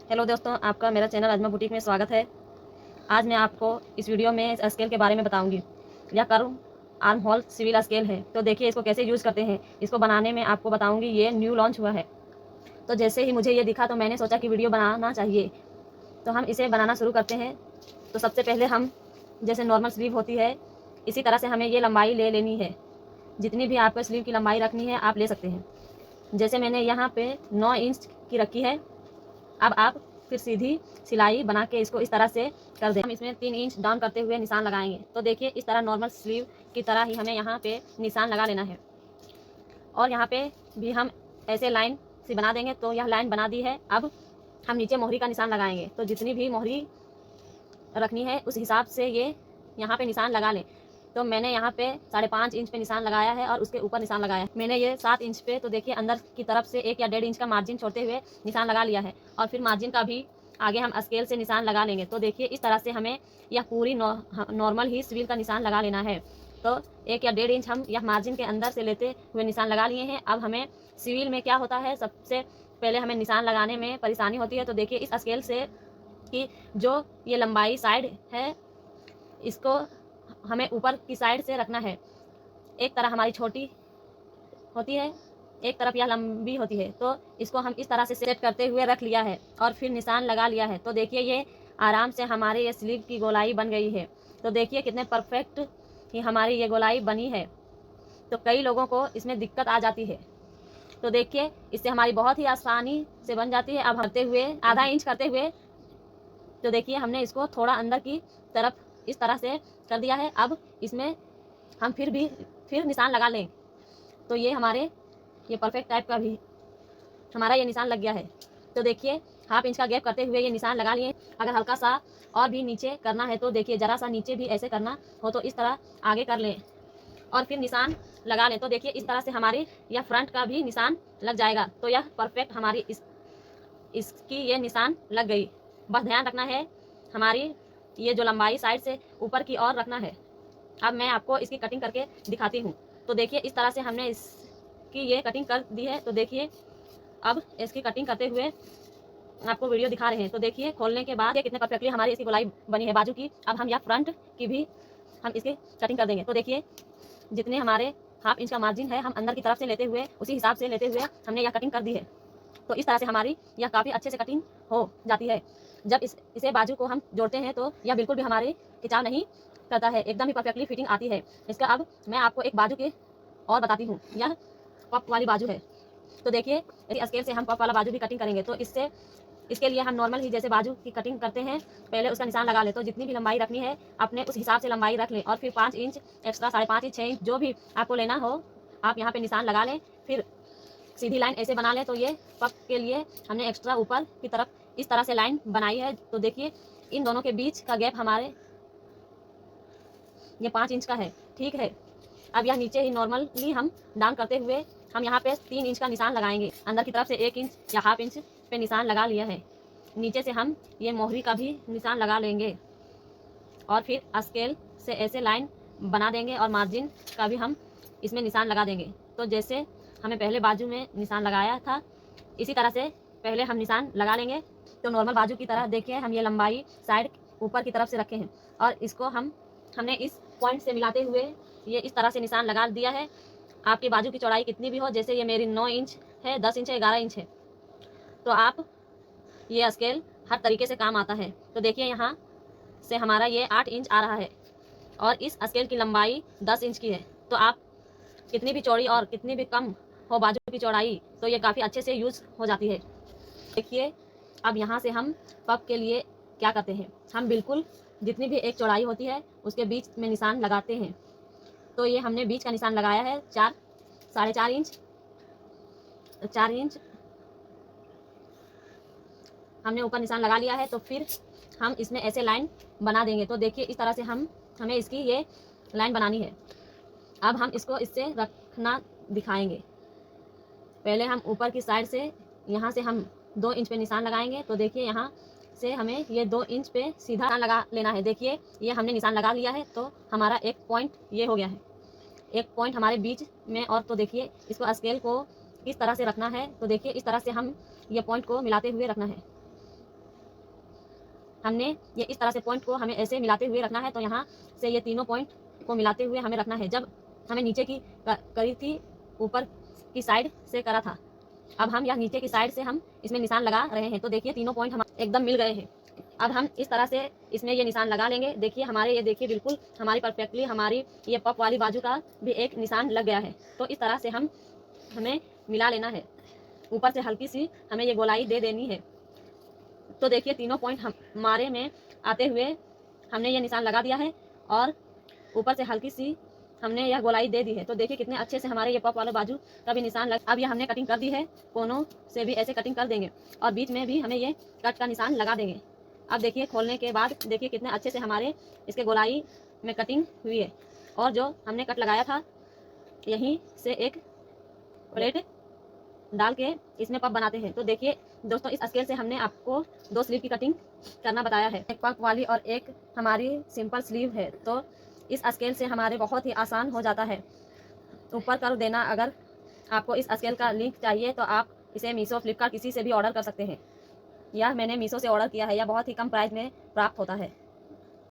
Hello दोस्तों, आपका मेरा चैनल अजमा बुटीक में स्वागत है। आज मैं आपको इस वीडियो में इस स्केल के बारे में बताऊंगी। यह curve armhole civil scale है। तो देखिए इसको कैसे यूज़ करते हैं, इसको बनाने में आपको बताऊंगी। ये न्यू लॉन्च हुआ है, तो जैसे ही मुझे ये दिखा तो मैंने सोचा कि वीडियो बनाना चाहिए। तो हम इसे बनाना शुरू करते हैं। तो सबसे पहले हम जैसे नॉर्मल स्लीव होती है, इसी तरह से हमें ये लंबाई ले लेनी है। जितनी भी आपको स्लीव की लंबाई रखनी है आप ले सकते हैं। जैसे मैंने यहाँ पे 9 इंच की रखी है। अब आप फिर सीधी सिलाई बना के इसको इस तरह से कर दें। हम इसमें 3 इंच डाउन करते हुए निशान लगाएंगे। तो देखिए इस तरह नॉर्मल स्लीव की तरह ही हमें यहाँ पे निशान लगा लेना है, और यहाँ पे भी हम ऐसे लाइन से बना देंगे। तो यह लाइन बना दी है। अब हम नीचे मोहरी का निशान लगाएंगे। तो जितनी भी मोहरी रखनी है उस हिसाब से ये यहाँ पे निशान लगा लें। तो मैंने यहाँ पे 5.5 इंच पे निशान लगाया है और उसके ऊपर निशान लगाया है। मैंने ये 7 इंच पे, तो देखिए अंदर की तरफ से 1 या 1.5 इंच का मार्जिन छोड़ते हुए निशान लगा लिया है। और फिर मार्जिन का भी आगे हम स्केल से निशान लगा लेंगे। तो देखिए इस तरह से हमें यह पूरी नॉर्मल ही सिविल का निशान लगा लेना है। तो 1 या 1.5 इंच हम यह मार्जिन के अंदर से लेते हुए निशान लगा लिए हैं। अब हमें सिविल में क्या होता है, सबसे पहले हमें निशान लगाने में परेशानी होती है। तो देखिए इस स्केल से कि जो ये लंबाई साइड है, इसको हमें ऊपर की साइड से रखना है। एक तरह हमारी छोटी होती है, एक तरफ यह लंबी होती है। तो इसको हम इस तरह से सेट करते हुए रख लिया है और फिर निशान लगा लिया है। तो देखिए ये आराम से हमारे ये स्लीव की गोलाई बन गई है। तो देखिए कितने परफेक्ट ही हमारी ये गोलाई बनी है। तो कई लोगों को इसमें दिक्कत आ जाती है। तो देखिए इससे हमारी बहुत ही आसानी से बन जाती है। अब करते हुए आधा इंच करते हुए, तो देखिए हमने इसको थोड़ा अंदर की तरफ इस तरह से कर दिया है। अब इसमें हम फिर निशान लगा लें। तो ये हमारे ये परफेक्ट टाइप का भी हमारा ये निशान लग गया है। तो देखिए 1/2 इंच का गैप करते हुए ये निशान लगा लिए। अगर हल्का सा और भी नीचे करना है तो देखिए ज़रा सा नीचे भी ऐसे करना हो तो इस तरह आगे कर लें और फिर निशान लगा लें। तो देखिए इस तरह से हमारी यह फ्रंट का भी निशान लग जाएगा। तो यह परफेक्ट हमारी इसकी ये निशान लग गई। बस ध्यान रखना है हमारी ये जो लंबाई साइड से ऊपर की ओर रखना है। अब मैं आपको इसकी कटिंग करके दिखाती हूँ। तो देखिए इस तरह से हमने इसकी ये कटिंग कर दी है। तो देखिए अब इसकी कटिंग करते हुए आपको वीडियो दिखा रहे हैं। तो देखिए खोलने के बाद ये कितने परफेक्टली हमारी इसकी गोलाई बनी है बाजू की। अब हम यह फ्रंट की भी हम इसकी कटिंग कर देंगे। तो देखिए जितने हमारे 1/2 इंच का मार्जिन है हम अंदर की तरफ से लेते हुए उसी हिसाब से लेते हुए हमने यह कटिंग कर दी है। तो इस तरह से हमारी यह काफ़ी अच्छे से कटिंग हो जाती है। जब इसे बाजू को हम जोड़ते हैं तो यह बिल्कुल भी हमारे खिंचाव नहीं करता है, एकदम ही परफेक्टली फिटिंग आती है इसका। अब मैं आपको एक बाजू के और बताती हूँ। यह पफ वाली बाजू है। तो देखिए इस स्केल से हम पफ वाला बाजू भी कटिंग करेंगे। तो इसके लिए हम नॉर्मल ही जैसे बाजू की कटिंग करते हैं, पहले उसका निशान लगा लें। तो जितनी भी लंबाई रखनी है अपने उस हिसाब से लंबाई रख लें और फिर 5 इंच एक्स्ट्रा, 5.5 इंच, 6 इंच जो भी आपको लेना हो आप यहाँ पे निशान लगा लें। फिर सीधी लाइन ऐसे बना लें। तो ये पफ के लिए हमने एक्स्ट्रा ऊपर की तरफ इस तरह से लाइन बनाई है। तो देखिए इन दोनों के बीच का गैप हमारे ये 5 इंच का है, ठीक है। अब यह नीचे ही नॉर्मली हम डाउन करते हुए हम यहाँ पे 3 इंच का निशान लगाएंगे। अंदर की तरफ से 1 इंच या 1/2 इंच पे निशान लगा लिया है। नीचे से हम ये मोहरी का भी निशान लगा लेंगे और फिर स्केल से ऐसे लाइन बना देंगे और मार्जिन का भी हम इसमें निशान लगा देंगे। तो जैसे हमें पहले बाजू में निशान लगाया था इसी तरह से पहले हम निशान लगा लेंगे। तो नॉर्मल बाजू की तरह देखिए हम ये लंबाई साइड ऊपर की तरफ से रखे हैं और इसको हमने इस पॉइंट से मिलाते हुए ये इस तरह से निशान लगा दिया है। आपकी बाजू की चौड़ाई कितनी भी हो, जैसे ये मेरी 9 इंच है, 10 इंच है, 11 इंच है, तो आप ये स्केल हर तरीके से काम आता है। तो देखिए यहाँ से हमारा ये 8 इंच आ रहा है और इस स्केल की लंबाई 10 इंच की है। तो आप कितनी भी चौड़ी और कितनी भी कम हो बाजू की चौड़ाई, तो ये काफ़ी अच्छे से यूज़ हो जाती है। देखिए अब यहाँ से हम पफ के लिए क्या करते हैं, हम बिल्कुल जितनी भी एक चौड़ाई होती है उसके बीच में निशान लगाते हैं। तो ये हमने बीच का निशान लगाया है 4-4.5 इंच, 4 इंच हमने ऊपर निशान लगा लिया है। तो फिर हम इसमें ऐसे लाइन बना देंगे। तो देखिए इस तरह से हमें इसकी ये लाइन बनानी है। अब हम इसको इससे रखना दिखाएंगे। पहले हम ऊपर की साइड से यहाँ से हम 2 इंच पे निशान लगाएंगे। तो देखिए यहाँ से हमें ये 2 इंच पे सीधा निशान लगा लेना है। देखिए ये हमने निशान लगा लिया है। तो हमारा एक पॉइंट ये हो गया है, एक पॉइंट हमारे बीच में। और तो देखिए इसको स्केल को इस तरह से रखना है। तो देखिए इस तरह से हम ये पॉइंट को मिलाते हुए रखना है। हमने ये इस तरह से पॉइंट को हमें ऐसे मिलाते हुए रखना है। तो यहाँ से ये तीनों पॉइंट को मिलाते हुए हमें रखना है। जब हमें नीचे की करी थी, ऊपर की साइड से करा था, अब हम यह नीचे की साइड से हम इसमें निशान लगा रहे हैं। तो देखिए तीनों पॉइंट हम एकदम मिल गए हैं। अब हम इस तरह से इसमें ये निशान लगा लेंगे। देखिए हमारे, ये देखिए बिल्कुल हमारी परफेक्टली हमारी ये पफ वाली बाजू का भी एक निशान लग गया है। तो इस तरह से हमें मिला लेना है। ऊपर से हल्की सी हमें ये गोलाई दे देनी है। तो देखिए तीनों पॉइंट हमारे में आते हुए हमने ये निशान लगा दिया है और ऊपर से हल्की सी हमने यह गोलाई दे दी है। तो देखिए कितने अच्छे से हमारे ये पफ वाला बाजू का भी निशान लग। अब ये हमने कटिंग कर दी है, कोनों से भी ऐसे कटिंग कर देंगे और बीच में भी हमें ये कट का निशान लगा देंगे। अब देखिए खोलने के बाद देखिए कितने अच्छे से हमारे इसके गोलाई में कटिंग हुई है। और जो हमने कट लगाया था, यहीं से एक प्लेट डाल के इसमें पफ बनाते हैं। तो देखिए दोस्तों, इस स्केल से हमने आपको 2 स्लीव की कटिंग करना बताया है, एक पफ वाली और एक हमारी सिंपल स्लीव है। तो इस स्केल से हमारे बहुत ही आसान हो जाता है ऊपर कर देना। अगर आपको इस स्केल का लिंक चाहिए तो आप इसे मीशो, फ्लिपकार्ट किसी से भी ऑर्डर कर सकते हैं। यह मैंने मीशो से ऑर्डर किया है। यह बहुत ही कम प्राइस में प्राप्त होता है।